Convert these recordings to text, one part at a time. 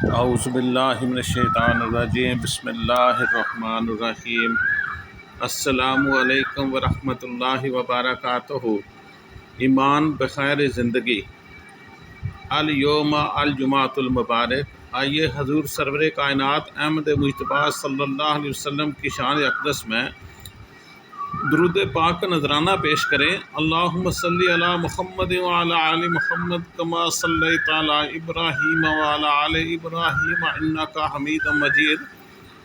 اعوذ باللہ من الشیطان الرجیم، بسم اللہ الرحمن الرحیم۔ السلام علیکم ورحمۃ اللہ وبرکاتہ۔ ایمان بخیر زندگی، الیوم الجمعۃ المبارک۔ آئیے حضور سرور کائنات احمد مجتبیٰ صلی اللہ علیہ وسلم کی شان اقدس میں درود پاک کا نذرانہ پیش کریں۔ اللہم صلی علی محمد وعلی آل محمد کما صلیت علی ابراہیم وعلی آل ابراہیم انک حمید مجید۔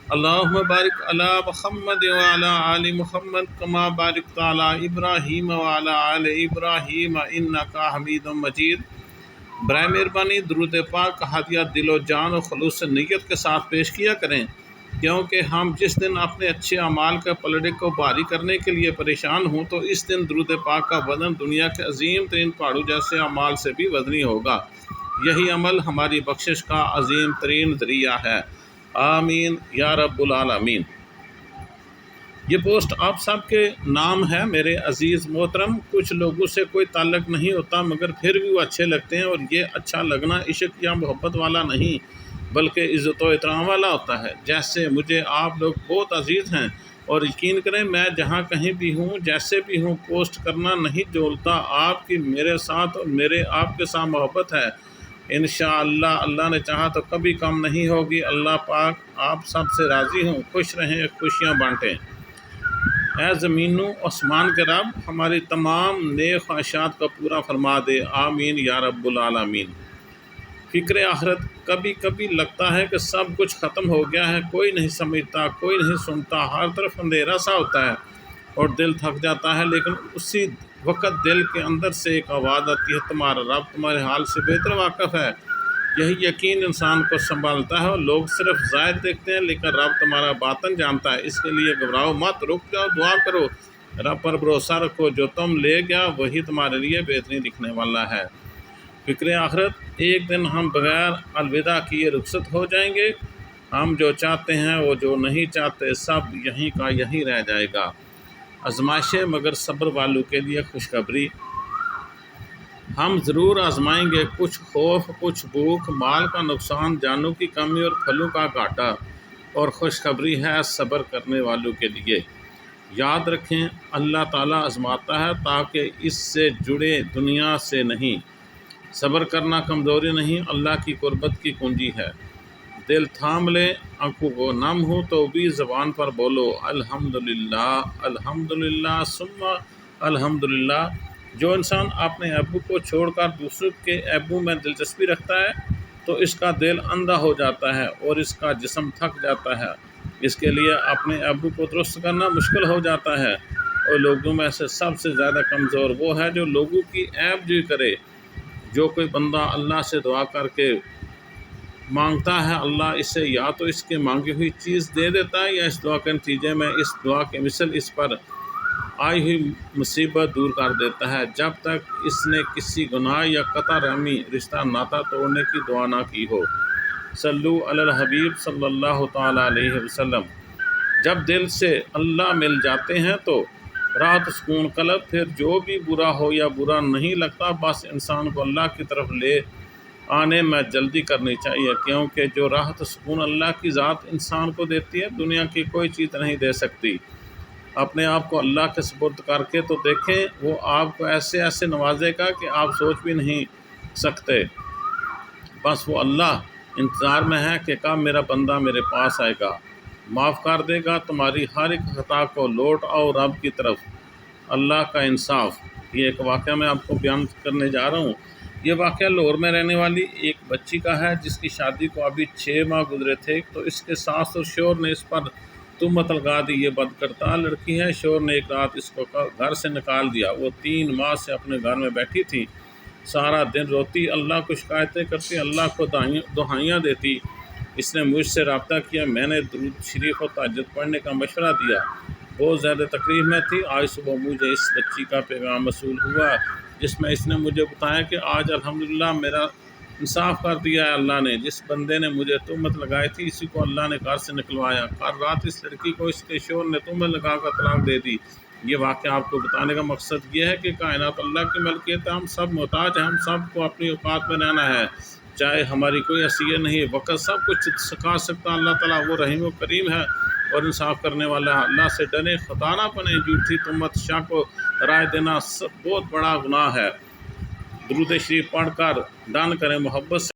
اللہم بارک علی محمد وعلی آل محمد کما بارکت علی ابراہیم وعلی آل ابراہیم انک حمید مجید۔ برائے مہربانی درود پاک کا ہدیہ دل و جان و خلوص نیت کے ساتھ پیش کیا کریں، کیونکہ ہم جس دن اپنے اچھے اعمال کے پلڑے کو بھاری کرنے کے لیے پریشان ہوں تو اس دن درود پاک کا وزن دنیا کے عظیم ترین پہاڑوں جیسے اعمال سے بھی وزنی ہوگا۔ یہی عمل ہماری بخشش کا عظیم ترین ذریعہ ہے، آمین یا رب العالمین۔ یہ پوسٹ آپ سب کے نام ہے میرے عزیز محترم۔ کچھ لوگوں سے کوئی تعلق نہیں ہوتا مگر پھر بھی وہ اچھے لگتے ہیں، اور یہ اچھا لگنا عشق یا محبت والا نہیں بلکہ عزت و احترام والا ہوتا ہے۔ جیسے مجھے آپ لوگ بہت عزیز ہیں، اور یقین کریں میں جہاں کہیں بھی ہوں جیسے بھی ہوں پوسٹ کرنا نہیں جولتا۔ آپ کی میرے ساتھ اور میرے آپ کے ساتھ محبت ہے، انشاءاللہ اللہ نے چاہا تو کبھی کم نہیں ہوگی۔ اللہ پاک آپ سب سے راضی ہوں، خوش رہیں، خوشیاں بانٹیں۔ اے زمین و آسمان کے رب، ہماری تمام نیک خواہشات کو پورا فرما دے، آمین یا رب العالمین۔ فکر آخرت، کبھی کبھی لگتا ہے کہ سب کچھ ختم ہو گیا ہے، کوئی نہیں سمجھتا، کوئی نہیں سنتا، ہر طرف اندھیرا سا ہوتا ہے اور دل تھک جاتا ہے، لیکن اسی وقت دل کے اندر سے ایک آواز آتی ہے، تمہارا رب تمہارے حال سے بہتر واقف ہے۔ یہی یقین انسان کو سنبھالتا ہے، اور لوگ صرف ظاہر دیکھتے ہیں لیکن رب تمہارا باطن جانتا ہے۔ اس کے لیے گھبراؤ مت، رک جاؤ، دعا کرو، رب پر بھروسہ رکھو، جو تم لے گیا وہی تمہارے لیے بہترین لکھنے والا ہے۔ فکر آخرت، ایک دن ہم بغیر الوداع کیے رخصت ہو جائیں گے۔ ہم جو چاہتے ہیں وہ جو نہیں چاہتے سب یہیں کا یہیں رہ جائے گا۔ آزمائشیں مگر صبر والوں کے لیے خوشخبری۔ ہم ضرور آزمائیں گے، کچھ خوف، کچھ بھوک، مال کا نقصان، جانوں کی کمی اور پھلوں کا گھاٹا، اور خوشخبری ہے صبر کرنے والوں کے لیے۔ یاد رکھیں اللہ تعالیٰ آزماتا ہے تاکہ اس سے جڑے، دنیا سے نہیں۔ صبر کرنا کمزوری نہیں، اللہ کی قربت کی کنجی ہے۔ دل تھام لے، آنکھوں کو نم ہو تو بھی زبان پر بولو الحمدللہ، الحمدللہ ثم الحمدللہ۔ جو انسان اپنے عیبوں کو چھوڑ کر دوسروں کے عیبوں میں دلچسپی رکھتا ہے تو اس کا دل اندھا ہو جاتا ہے اور اس کا جسم تھک جاتا ہے۔ اس کے لیے اپنے عیبوں کو درست کرنا مشکل ہو جاتا ہے، اور لوگوں میں سے سب سے زیادہ کمزور وہ ہے جو لوگوں کی عیب جوئی کرے۔ جو کوئی بندہ اللہ سے دعا کر کے مانگتا ہے، اللہ اسے یا تو اس کے مانگی ہوئی چیز دے دیتا ہے، یا اس دعا کے نتیجے میں اس دعا کے مثل اس پر آئی ہوئی مصیبت دور کر دیتا ہے، جب تک اس نے کسی گناہ یا قطع رحمی رشتہ ناتا توڑنے کی دعا نہ کی ہو۔ صلو علی الحبیب صلی اللہ تعالیٰ علیہ وسلم۔ جب دل سے اللہ مل جاتے ہیں تو راحت سکون قلب، پھر جو بھی برا ہو یا برا نہیں لگتا، بس انسان کو اللہ کی طرف لے آنے میں جلدی کرنی چاہیے، کیونکہ جو راحت سکون اللہ کی ذات انسان کو دیتی ہے دنیا کی کوئی چیز نہیں دے سکتی۔ اپنے آپ کو اللہ کے سپرد کر کے تو دیکھیں، وہ آپ کو ایسے ایسے نوازے گا کہ آپ سوچ بھی نہیں سکتے۔ بس وہ اللہ انتظار میں ہے کہ کب میرا بندہ میرے پاس آئے گا، معاف کر دے گا تمہاری ہر ایک خطا کو، لوٹ آؤ رب کی طرف۔ اللہ کا انصاف۔ یہ ایک واقعہ میں آپ کو بیان کرنے جا رہا ہوں۔ یہ واقعہ لاہور میں رہنے والی ایک بچی کا ہے جس کی شادی کو ابھی 6 ماہ گزرے تھے، تو اس کے ساس اور شوہر نے اس پر تہمت لگا دی، یہ بدکردار لڑکی ہے۔ شوہر نے ایک رات اس کو گھر سے نکال دیا۔ وہ 3 ماہ سے اپنے گھر میں بیٹھی تھی، سارا دن روتی، اللہ کو شکایتیں کرتی، اللہ کو دہائیاں دیتی۔ اس نے مجھ سے رابطہ کیا، میں نے درود شریف و تہجد پڑھنے کا مشورہ دیا، بہت زیادہ تکلیف میں تھی۔ آج صبح مجھے اس بچی کا پیغام موصول ہوا جس میں اس نے مجھے بتایا کہ آج الحمدللہ میرا انصاف کر دیا ہے اللہ نے۔ جس بندے نے مجھے تہمت لگائی تھی اسی کو اللہ نے گھر سے نکلوایا۔ کل رات اس لڑکی کو اس کے شوہر نے تہمت لگا کر طلاق دے دی۔ یہ واقعہ آپ کو بتانے کا مقصد یہ ہے کہ کائنات اللہ کی ملکیت ہے، ہم سب محتاج ہیں، ہم سب کو اپنی اوقات میں رہنا ہے، چاہے ہماری کوئی حیثیت نہیں، وقت سب کچھ سکھا سکتا، اللہ تعالیٰ وہ رحیم و کریم ہے اور انصاف کرنے والا ہے۔ اللہ سے ڈریں، خطا نہ بنیں، جھوٹی تہمت، شک و رائے دینا سب بہت بڑا گناہ ہے۔ درود شریف پڑھ کر ڈن کریں محبت سے۔